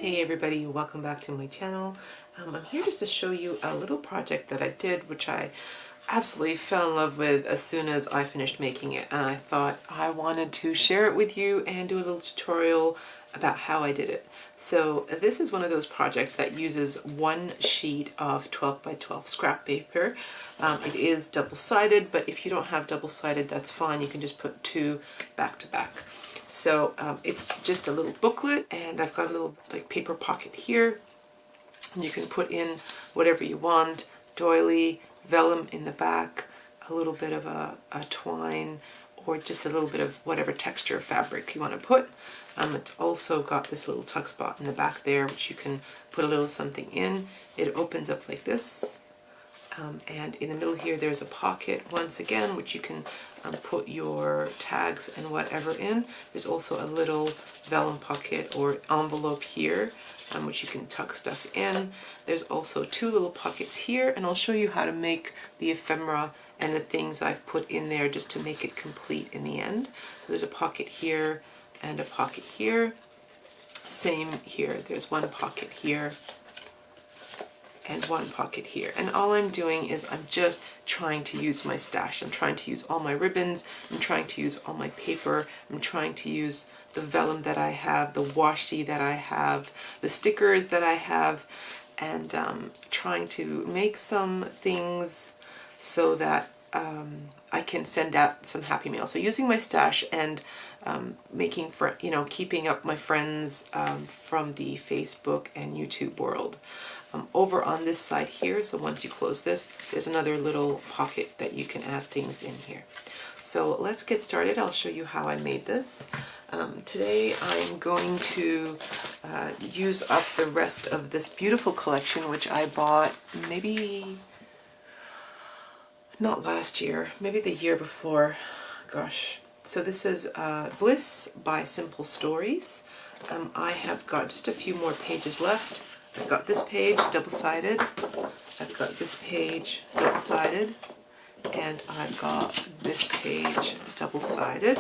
Hey everybody, welcome back to my channel. I'm here just to show you a little project that I did, which I absolutely fell in love with as soon as I finished making it, and I thought I wanted to share it with you and do a little tutorial about how I did it. So this is one of those projects that uses one sheet of 12 by 12 scrap paper. It is double-sided, but if you don't have double-sided, that's fine. You can just put two back to back. So it's just a little booklet, and I've got a little like paper pocket here. And you can put in whatever you want, doily, vellum in the back, a little bit of a twine, or just a little bit of whatever texture of fabric you want to put. It's also got this little tuck spot in the back there, which you can put a little something in. It opens up like this. And in the middle here there's a pocket once again, which you can put your tags and whatever in. There's also a little vellum pocket or envelope here, which you can tuck stuff in. There's also two little pockets here, and I'll show you how to make the ephemera and the things I've put in there just to make it complete in the end. So there's a pocket here and a pocket here. Same here, there's one pocket here and one pocket here. And all I'm doing is I'm just trying to use my stash. I'm trying to use all my ribbons, I'm trying to use all my paper, I'm trying to use the vellum that I have, the washi that I have, the stickers that I have, and trying to make some things so that I can send out some happy mail. So using my stash and making keeping up my friends from the Facebook and YouTube world. Over on this side here, so once you close this, there's another little pocket that you can add things in here. So let's get started. I'll show you how I made this. Today I'm going to use up the rest of this beautiful collection, which I bought maybe not last year, maybe the year before. Gosh. So this is Bliss by Simple Stories. I have got just a few more pages left. I've got this page double-sided, I've got this page double-sided, and I've got this page double-sided,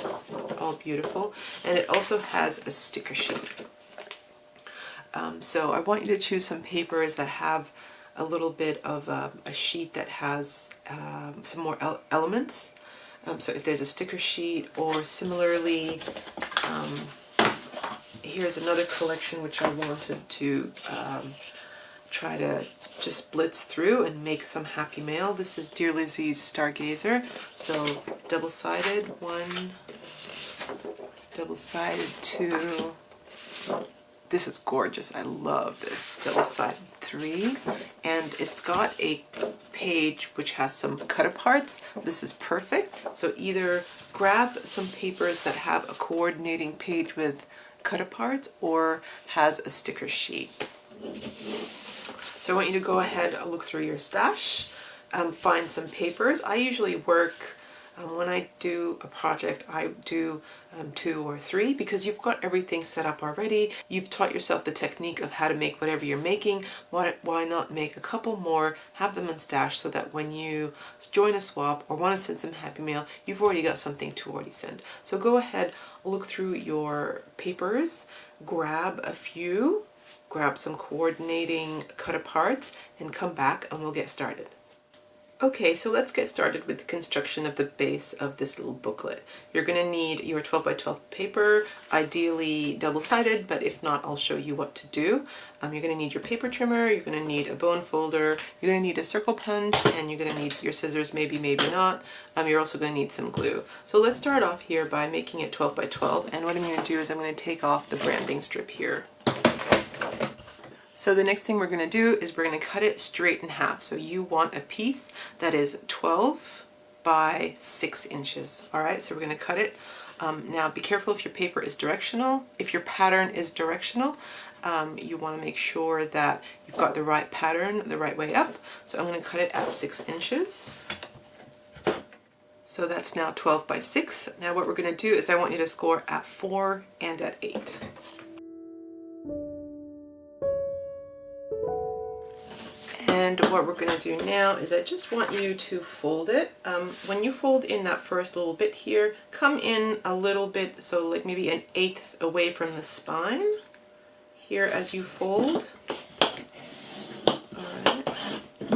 all beautiful. And it also has a sticker sheet. So I want you to choose some papers that have a little bit of a sheet that has some more elements. So if there's a sticker sheet, or similarly, here's another collection which I wanted to try to just blitz through and make some happy mail. This is Dear Lizzie's Stargazer. So double-sided one, double-sided two. This is gorgeous. I love this. Double-sided three. And it's got a page which has some cut-aparts. This is perfect. So either grab some papers that have a coordinating page with cut-aparts or has a sticker sheet. So I want you to go ahead and look through your stash, find some papers. I usually work, when I do a project, I do 2 or 3 because you've got everything set up already. You've taught yourself the technique of how to make whatever you're making. Why not make a couple more, have them in stash, so that when you join a swap or want to send some happy mail, you've already got something to already send. So go ahead, look through your papers, grab a few, grab some coordinating cut-aparts, and come back and we'll get started. Okay, so let's get started with the construction of the base of this little booklet. You're going to need your 12 by 12 paper, ideally double-sided, but if not, I'll show you what to do. You're going to need your paper trimmer, you're going to need a bone folder, you're going to need a circle punch, and you're going to need your scissors, maybe not. You're also going to need some glue. So let's start off here by making it 12 by 12, and what I'm going to do is I'm going to take off the branding strip here. So the next thing we're going to do is we're going to cut it straight in half. So you want a piece that is 12 by 6 inches. Alright, so we're going to cut it. Now be careful if your paper is directional. If your pattern is directional, you want to make sure that you've got the right pattern the right way up. So I'm going to cut it at 6 inches. So that's now 12 by 6. Now what we're going to do is I want you to score at 4 and at 8. And what we're going to do now is I just want you to fold it. When you fold in that first little bit here, come in a little bit, so like maybe 1/8 away from the spine here as you fold. Alright,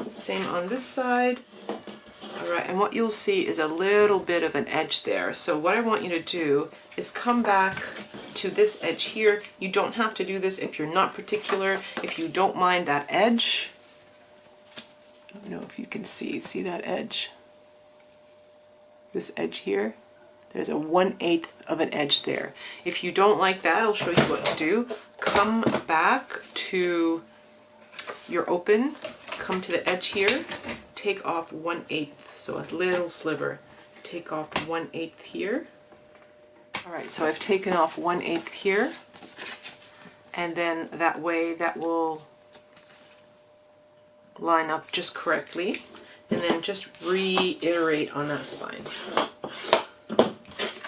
same on this side. Alright, and what you'll see is a little bit of an edge there. So what I want you to do is come back to this edge here. You don't have to do this if you're not particular, if you don't mind that edge. I don't know if you can see that edge? This edge here? There's a 1/8 of an edge there. If you don't like that, I'll show you what to do. Come back to your open, come to the edge here, take off 1/8, so a little sliver. Take off 1/8 here. Alright, so I've taken off 1/8 here, and then that way that will line up just correctly, and then just reiterate on that spine.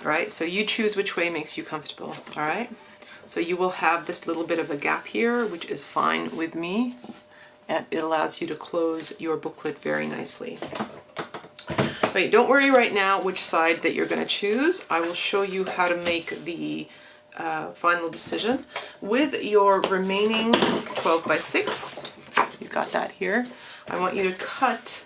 Alright, so you choose which way makes you comfortable. Alright, so you will have this little bit of a gap here, which is fine with me, and it allows you to close your booklet very nicely. But don't worry right now which side that you're going to choose. I will show you how to make the final decision. With your remaining 12 by 6, you got that here, I want you to cut.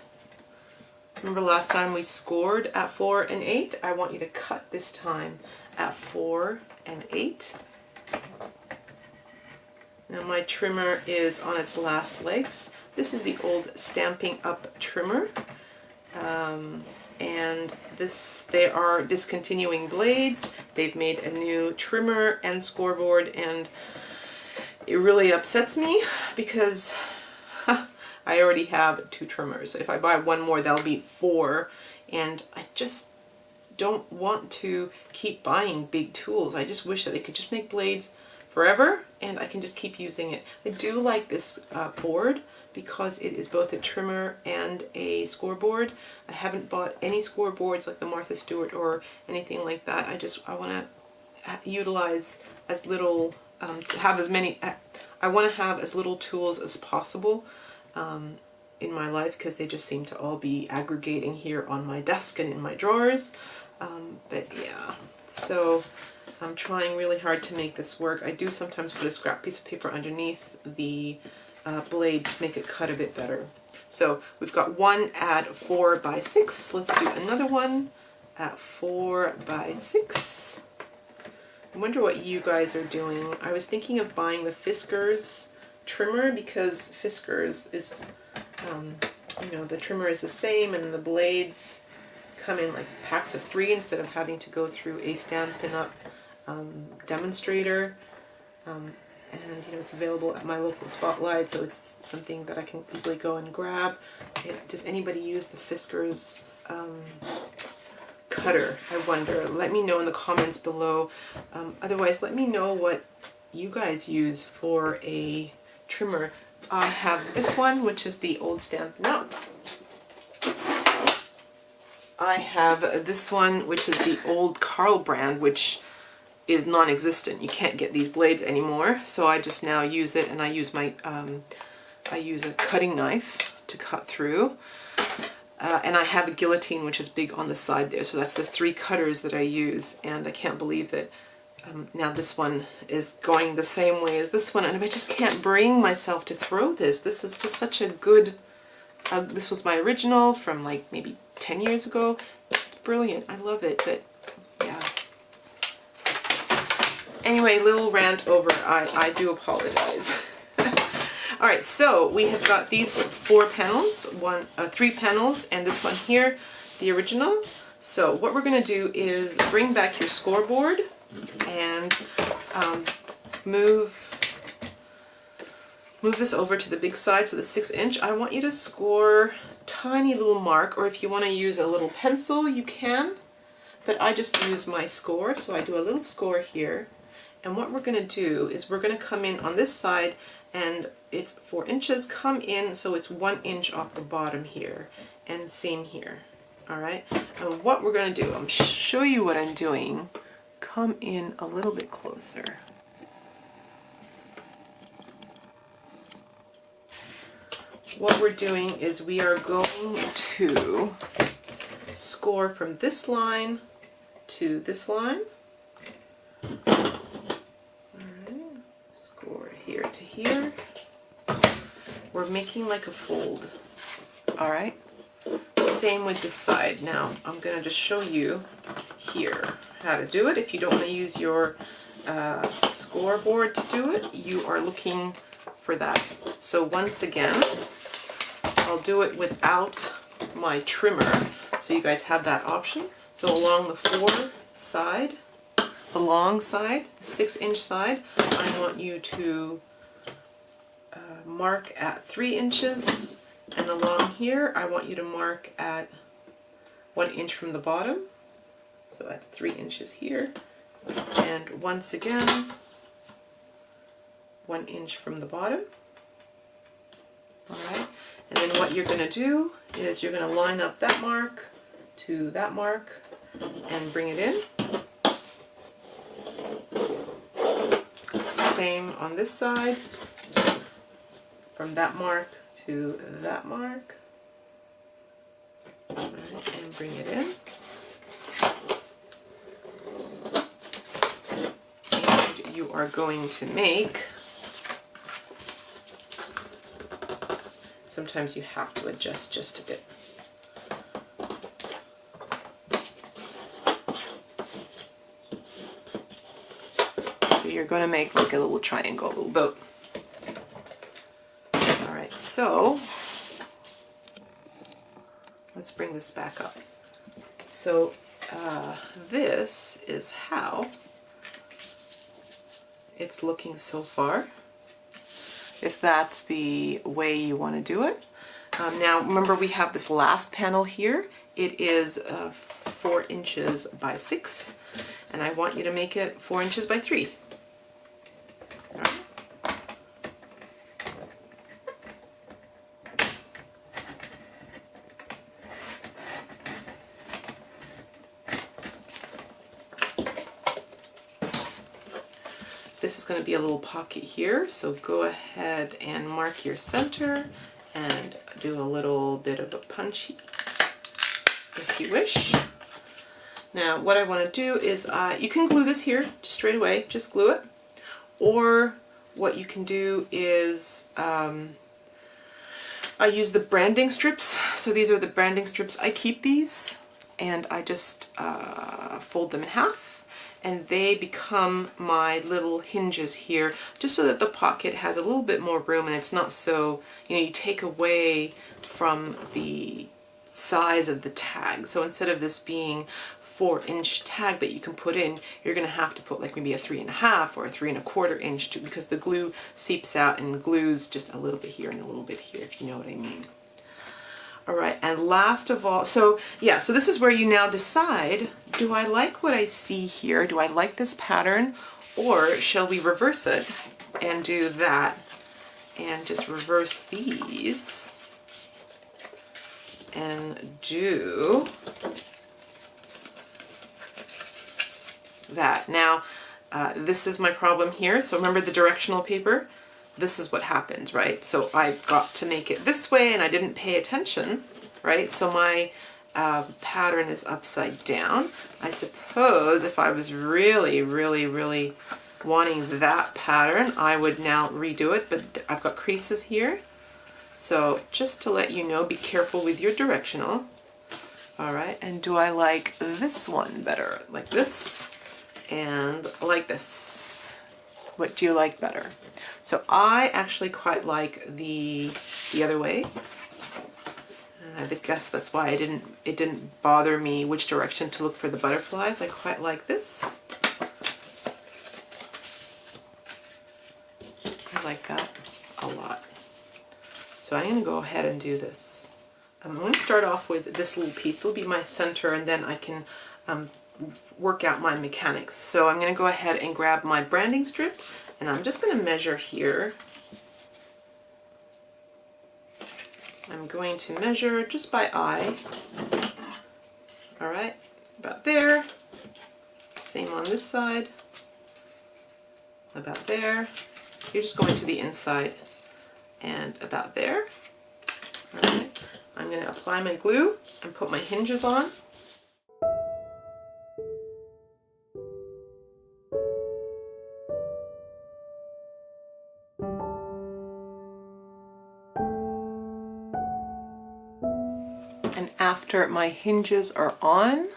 Remember last time we scored at 4 and 8? I want you to cut this time at 4 and 8. Now my trimmer is on its last legs. This is the old Stampin' Up trimmer. And they are discontinuing blades. They've made a new trimmer and scoreboard, and it really upsets me because I already have 2 trimmers. If I buy one more, that'll be 4, and I just don't want to keep buying big tools. I just wish that they could just make blades forever and I can just keep using it. I do like this board because it is both a trimmer and a scoreboard. I haven't bought any scoreboards like the Martha Stewart or anything like that. I want to utilize as little, have as many, I want to have as little tools as possible in my life, because they just seem to all be aggregating here on my desk and in my drawers. But yeah, so I'm trying really hard to make this work. I do sometimes put a scrap piece of paper underneath the blade to make it cut a bit better. So we've got one at 4 by 6. Let's do another one at 4 by 6. I wonder what you guys are doing. I was thinking of buying the Fiskars trimmer, because Fiskars is, you know, the trimmer is the same and the blades come in like packs of 3 instead of having to go through a Stampin' Up demonstrator. And you know, it's available at my local Spotlight, so it's something that I can easily go and grab. Does anybody use the Fiskars cutter, I wonder? Let me know in the comments below. Otherwise, let me know what you guys use for a trimmer. I have this one, which is the old Stampin' Up. I have this one, which is the old Carl brand, which is non-existent. You can't get these blades anymore, so I just now use it, and I use my I use a cutting knife to cut through, and I have a guillotine, which is big on the side there. So that's the 3 cutters that I use, and I can't believe that now this one is going the same way as this one, and I just can't bring myself to throw this. This is just such a good, this was my original from like maybe 10 years ago. It's brilliant. I love it. But yeah. Anyway, little rant over. I do apologize. Alright, so we have got these 4 panels, 3 panels, and this one here, the original. So what we're going to do is bring back your scoreboard and move this over to the big side, so the 6-inch. I want you to score tiny little mark, or if you want to use a little pencil, you can. But I just use my score, so I do a little score here. And what we're going to do is we're going to come in on this side, and it's 4 inches. Come in so it's 1 inch off the bottom here, and same here. Alright, and what we're going to do, I'm show you what I'm doing. Come in a little bit closer. What we're doing is we are going to score from this line to this line. here to here. We're making like a fold. All right. Same with this side. Now I'm going to just show you here how to do it. If you don't want to use your scoreboard to do it, you are looking for that. So once again, I'll do it without my trimmer, so you guys have that option. So along the the long side, the 6-inch side, I want you to mark at 3 inches, and along here I want you to mark at 1 inch from the bottom. So that's 3 inches here, and once again 1 inch from the bottom. Alright, and then what you're going to do is you're going to line up that mark to that mark and bring it in. Same on this side, from that mark to that mark. Alright, and bring it in. And you are going to make, sometimes you have to adjust just a bit. So you're going to make like a little triangle, a little boat. Alright, so let's bring this back up. So this is how it's looking so far, if that's the way you want to do it. Now remember, we have this last panel here. It is 4 inches by 6, and I want you to make it 4 inches by 3. All right. This is going to be a little pocket here, so go ahead and mark your center and do a little bit of a punch if you wish. Now what I want to do is, you can glue this here just straight away, just glue it. Or what you can do is, I use the branding strips. So these are the branding strips. I keep these and I just fold them in half, and they become my little hinges here, just so that the pocket has a little bit more room and it's not so, you take away from the size of the tag. So instead of this being 4-inch tag that you can put in, you're going to have to put like maybe a 3.5 or a 3.25 inch, because the glue seeps out and glues just a little bit here and a little bit here, if you know what I mean. Alright, and last of all, so yeah, so this is where you now decide, do I like what I see here? Do I like this pattern? Or shall we reverse it and do that and just reverse these and do that. Now, this is my problem here. So remember the directional paper? This is what happens, right? So I got to make it this way and I didn't pay attention, right? So my pattern is upside down. I suppose if I was really, really, really wanting that pattern, I would now redo it, but I've got creases here. So just to let you know, be careful with your directional. All right, and do I like this one better? Like this and like this. What do you like better? So I actually quite like the other way. I guess that's why it didn't bother me which direction to look for the butterflies. I quite like this. I like that a lot. So I'm going to go ahead and do this. I'm going to start off with this little piece. It'll be my center, and then I can work out my mechanics. So I'm going to go ahead and grab my branding strip, and I'm just going to measure here. I'm going to measure just by eye. All right, about there. Same on this side. About there. You're just going to the inside and about there. All right. I'm going to apply my glue and put my hinges on. after my hinges are on,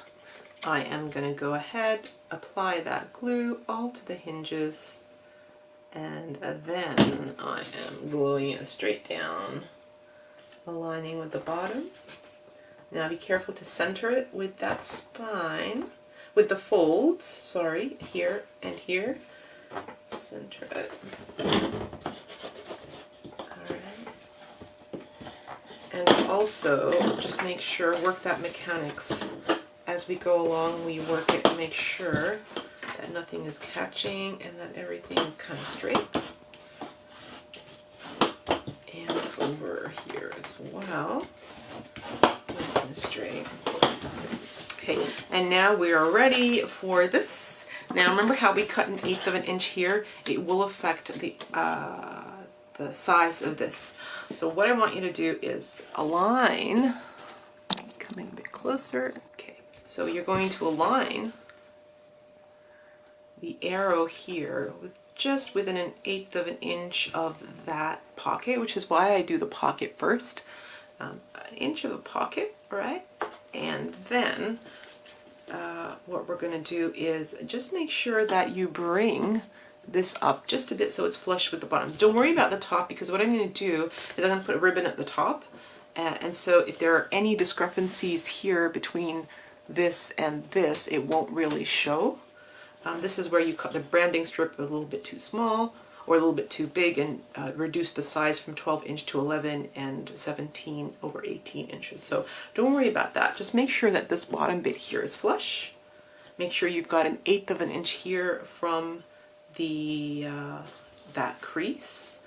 I am going to go ahead, apply that glue all to the hinges, and then I am gluing it straight down, aligning with the bottom. Now be careful to center it with that spine, with the folds, sorry, here and here. Center it. Alright. And also, just make sure, work that mechanics. As we go along, we work it to make sure that nothing is catching and that everything is kind of straight. And over here as well. Nice and straight. Okay, and now we are ready for this. Now remember how we cut 1/8 of an inch here? It will affect the size of this. So what I want you to do is align, coming a bit closer. Okay, so you're going to align the arrow here with just within 1/8 of an inch of that pocket, which is why I do the pocket first. 1 inch of a pocket, right? And then what we're going to do is just make sure that you bring this up just a bit so it's flush with the bottom. Don't worry about the top, because what I'm going to do is I'm going to put a ribbon at the top, and so if there are any discrepancies here between this and this, it won't really show. This is where you cut the branding strip a little bit too small or a little bit too big, and reduce the size from 12 inch to 11 and 17 over 18 inches. So don't worry about that. Just make sure that this bottom bit here is flush. Make sure you've got 1/8 of an inch here from the that crease,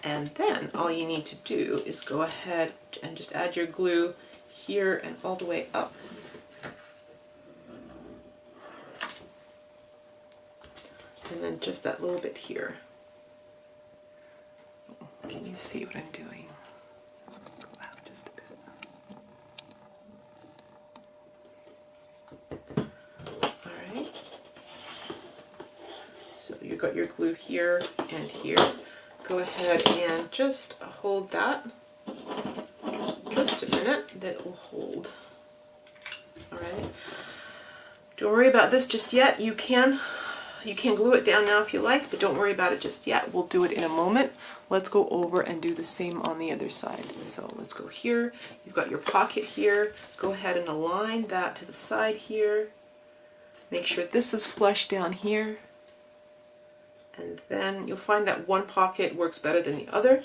and then all you need to do is go ahead and just add your glue here and all the way up. And then just that little bit here. Can you see what I'm doing? Go out just a bit. Alright. So you got your glue here and here. Go ahead and just hold that. Just a minute, that it will hold. Alright. Don't worry about this just yet. You can glue it down now if you like, but don't worry about it just yet. We'll do it in a moment. Let's go over and do the same on the other side. So let's go here. You've got your pocket here. Go ahead and align that to the side here. Make sure this is flush down here. And then you'll find that one pocket works better than the other.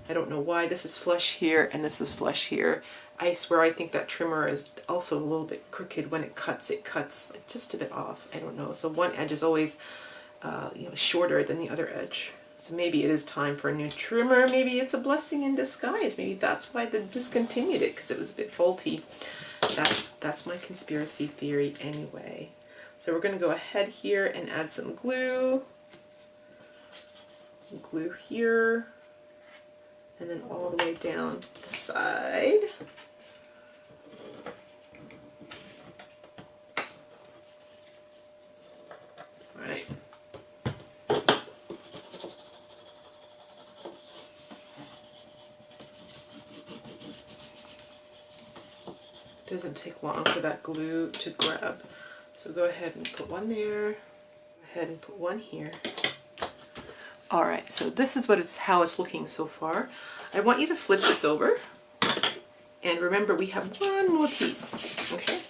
I don't know why. This is flush here and this is flush here. I swear I think that trimmer is also a little bit crooked. When it cuts like just a bit off. I don't know. So one edge is always shorter than the other edge. So maybe it is time for a new trimmer. Maybe it's a blessing in disguise. Maybe that's why they discontinued it, because it was a bit faulty. That's my conspiracy theory anyway. So we're going to go ahead here and add some glue. Glue here. And then all the way down the side. All right. It doesn't take long for that glue to grab. So go ahead and put one there. Go ahead and put one here. All right, so this is how it's looking so far. I want you to flip this over, and remember we have one more piece. Okay,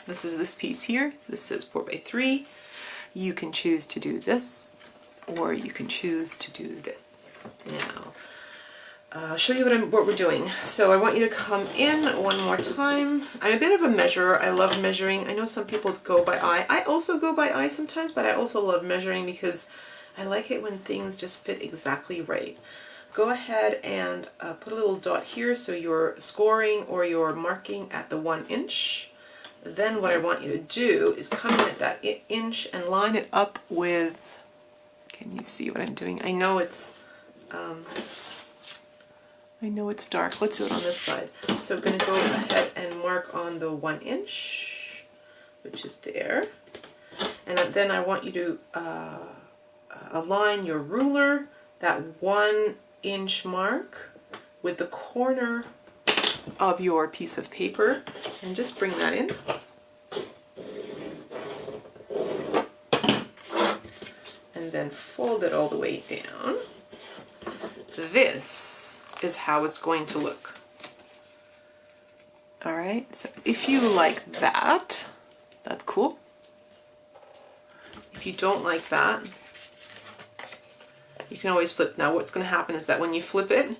this is this piece here. This says 4x3. You can choose to do this, or you can choose to do this. Now, I'll show you what we're doing. So I want you to come in one more time. I'm a bit of a measurer. I love measuring. I know some people go by eye. I also go by eye sometimes, but I also love measuring because I like it when things just fit exactly right. Go ahead and put a little dot here so you're scoring or you're marking at the 1 inch. Then what I want you to do is come in at that inch and line it up with, can you see what I'm doing? I know it's dark. Let's do it on this side. So I'm going to go ahead and mark on the 1 inch, which is there. And then I want you to align your ruler, that 1 inch mark, with the corner of your piece of paper and just bring that in. And then fold it all the way down. This is how it's going to look. All right, so if you like that, that's cool. If you don't like that, you can always flip. Now what's going to happen is that when you flip it,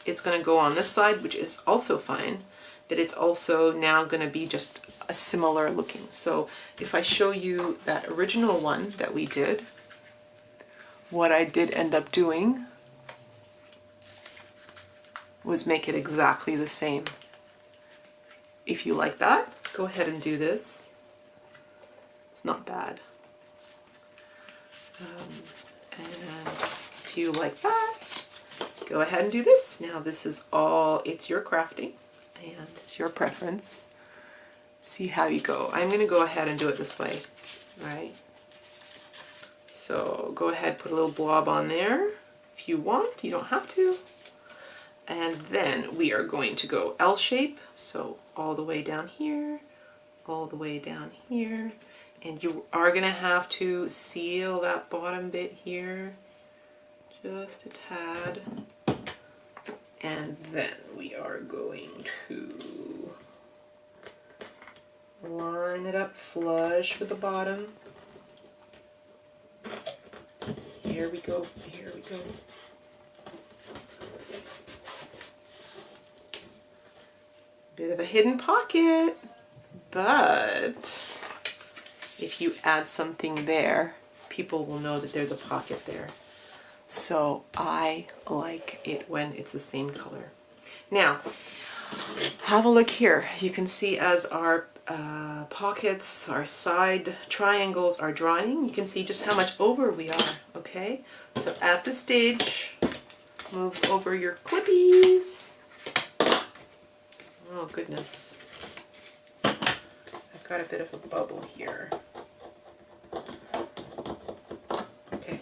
it's going to go on this side, which is also fine, but it's also now going to be just a similar looking. So if I show you that original one that we did, what I did end up doing was make it exactly the same. If you like that, go ahead and do this. It's not bad. And if you like that, go ahead and do this. Now this is all, it's your crafting and it's your preference. See how you go. I'm going to go ahead and do it this way. All right. So go ahead, put a little blob on there if you want. You don't have to. And then we are going to go L shape. So all the way down here, all the way down here. And you are going to have to seal that bottom bit here just a tad. And then we are going to line it up flush with the bottom. Here we go, here we go. Bit of a hidden pocket, but if you add something there, people will know that there's a pocket there. So I like it when it's the same color. Now, have a look here. You can see as our pockets, our side triangles are drying, you can see just how much over we are, okay? So at this stage, move over your clippies. Oh goodness. I've got a bit of a bubble here. Okay,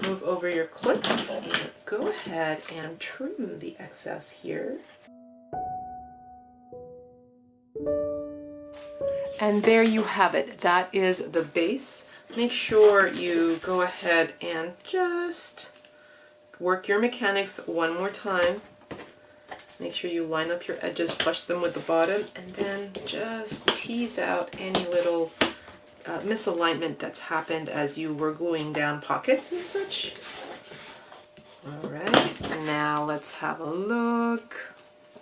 move over your clips and go ahead and trim the excess here. And there you have it. That is the base. Make sure you go ahead and just work your mechanics one more time. Make sure you line up your edges, flush them with the bottom, and then just tease out any little misalignment that's happened as you were gluing down pockets and such. All right, now let's have a look.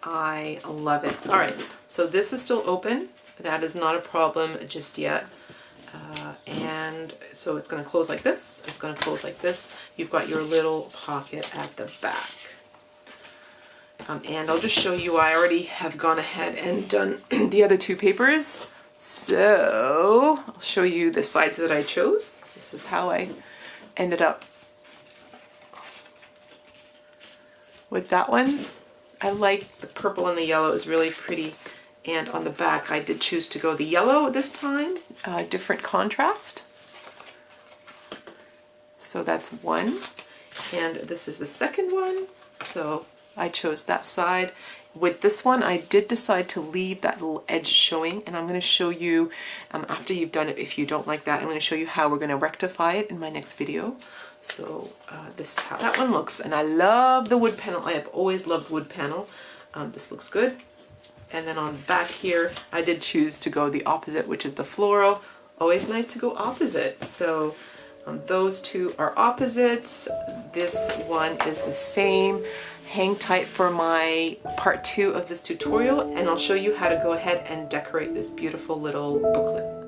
I love it. All right, so this is still open. That is not a problem just yet. And so it's going to close like this. It's going to close like this. You've got your little pocket at the back. And I'll just show you, I already have gone ahead and done the other two papers. So I'll show you the sides that I chose. This is how I ended up with that one. I like the purple and the yellow is really pretty. And on the back, I did choose to go the yellow this time, different contrast. So that's one. And this is the second one. So I chose that side. With this one, I did decide to leave that little edge showing, and I'm going to show you, after you've done it, if you don't like that, I'm going to show you how we're going to rectify it in my next video. So this is how that one looks, and I love the wood panel. I have always loved wood panel. This looks good. And then on the back here, I did choose to go the opposite, which is the floral. Always nice to go opposite. So those two are opposites. This one is the same. Hang tight for my part 2 of this tutorial, and I'll show you how to go ahead and decorate this beautiful little booklet.